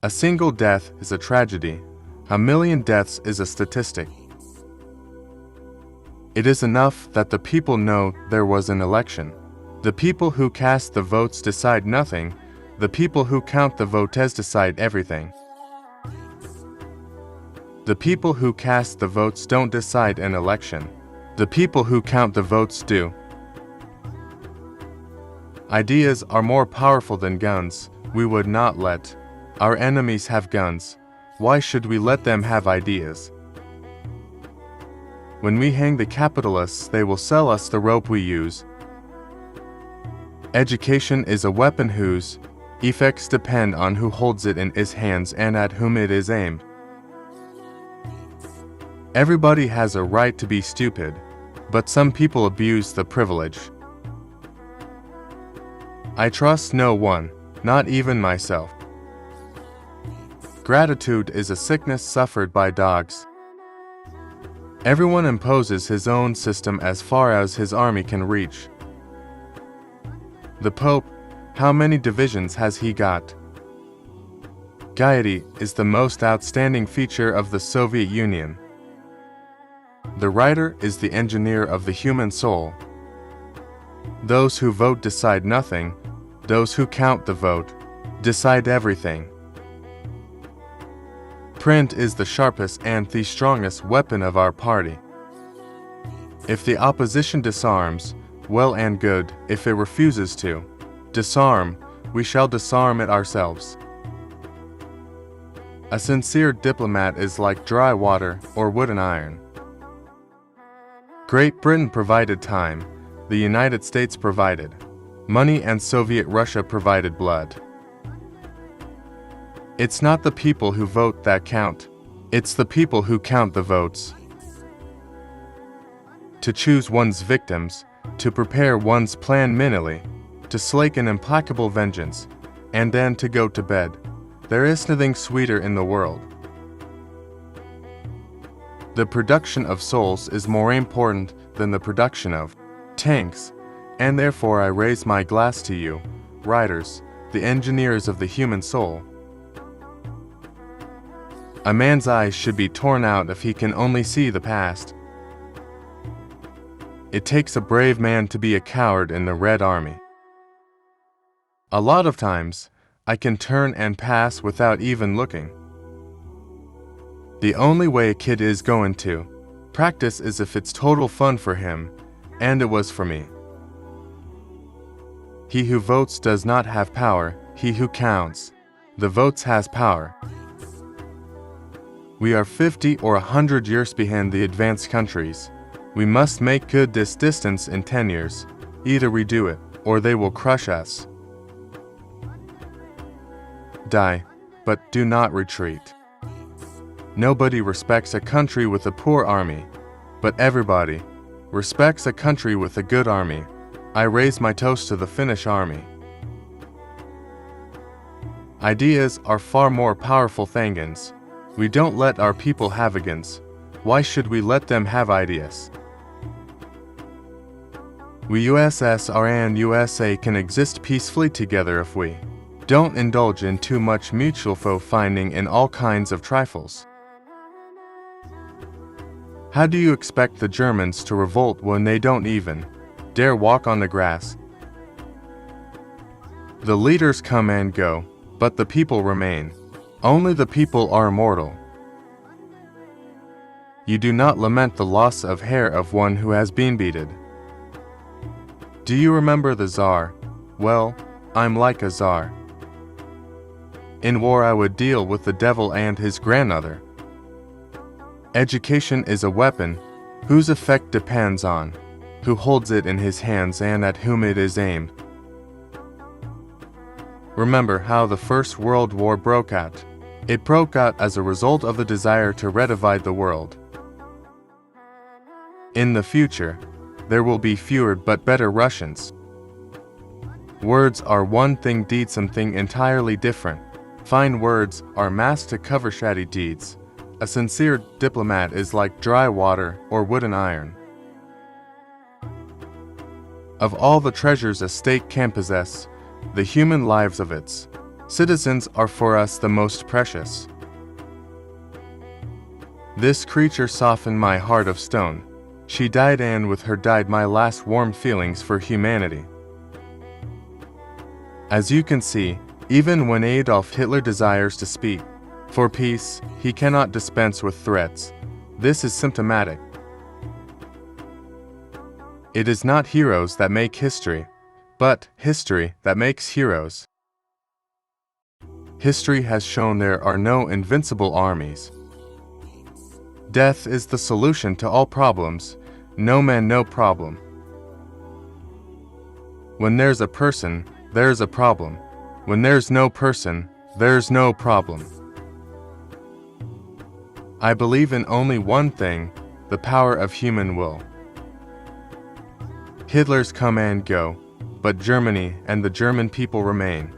A single death is a tragedy. A million deaths is a statistic. It is enough that the people know there was an election. The people who cast the votes decide nothing. The people who count the votes decide everything. The people who cast the votes don't decide an election. The people who count the votes do. Ideas are more powerful than guns. We would not let our enemies have guns. Why should we let them have ideas? When we hang the capitalists, they will sell us the rope we use. Education is a weapon whose effects depend on who holds it in his hands and at whom it is aimed. Everybody has a right to be stupid, but some people abuse the privilege. I trust no one, not even myself. Gratitude is a sickness suffered by dogs. Everyone imposes his own system as far as his army can reach. The Pope, how many divisions has he got? Gaiety is the most outstanding feature of the Soviet Union. The writer is the engineer of the human soul. Those who vote decide nothing. Those who count the vote decide everything. Print is the sharpest and the strongest weapon of our party. If the opposition disarms, well and good. If it refuses to disarm, we shall disarm it ourselves. A sincere diplomat is like dry water or wood and iron. Great Britain provided time, the United States provided money, and Soviet Russia provided blood. It's not the people who vote that count. It's the people who count the votes. To choose one's victims, to prepare one's plan mentally, to slake an implacable vengeance, and then to go to bed. There is nothing sweeter in the world. The production of souls is more important than the production of tanks, and therefore I raise my glass to you, writers, the engineers of the human soul. A man's eyes should be torn out if he can only see the past. It takes a brave man to be a coward in the Red Army. A lot of times, I can turn and pass without even looking. The only way a kid is going to practice is if it's total fun for him, and it was for me. He who votes does not have power, he who counts the votes has power. We are 50 or 100 years behind the advanced countries. We must make good this distance in 10 years. Either we do it, or they will crush us. Die, but do not retreat. Nobody respects a country with a poor army, but everybody respects a country with a good army. I raise my toast to the Finnish army. Ideas are far more powerful than guns. We don't let our people have guns. Why should we let them have ideas? We USSR and USA can exist peacefully together if we don't indulge in too much mutual fault-finding in all kinds of trifles. How do you expect the Germans to revolt when they don't even dare walk on the grass? The leaders come and go, but the people remain. Only the people are immortal. You do not lament the loss of hair of one who has been beaten. Do you remember the Tsar? Well, I'm like a Tsar. In war I would deal with the devil and his grandmother. Education is a weapon whose effect depends on who holds it in his hands and at whom it is aimed. Remember how the First World War broke out. It broke out as a result of the desire to redivide the world. In the future, there will be fewer but better Russians. Words are one thing, deeds something entirely different. Fine words are masked to cover shady deeds. A sincere diplomat is like dry water or wood and iron. Of all the treasures a state can possess, the human lives of its Citizens are for us the most precious. This creature softened my heart of stone. She died, and with her died my last warm feelings for humanity. As you can see, even when Adolf Hitler desires to speak for peace, he cannot dispense with threats. This is symptomatic. It is not heroes that make history, but history that makes heroes. History has shown there are no invincible armies. Death is the solution to all problems. No man, no problem. When there's a person, there's a problem. When there's no person, there's no problem. I believe in only one thing, the power of human will. Hitlers come and go, but Germany and the German people remain.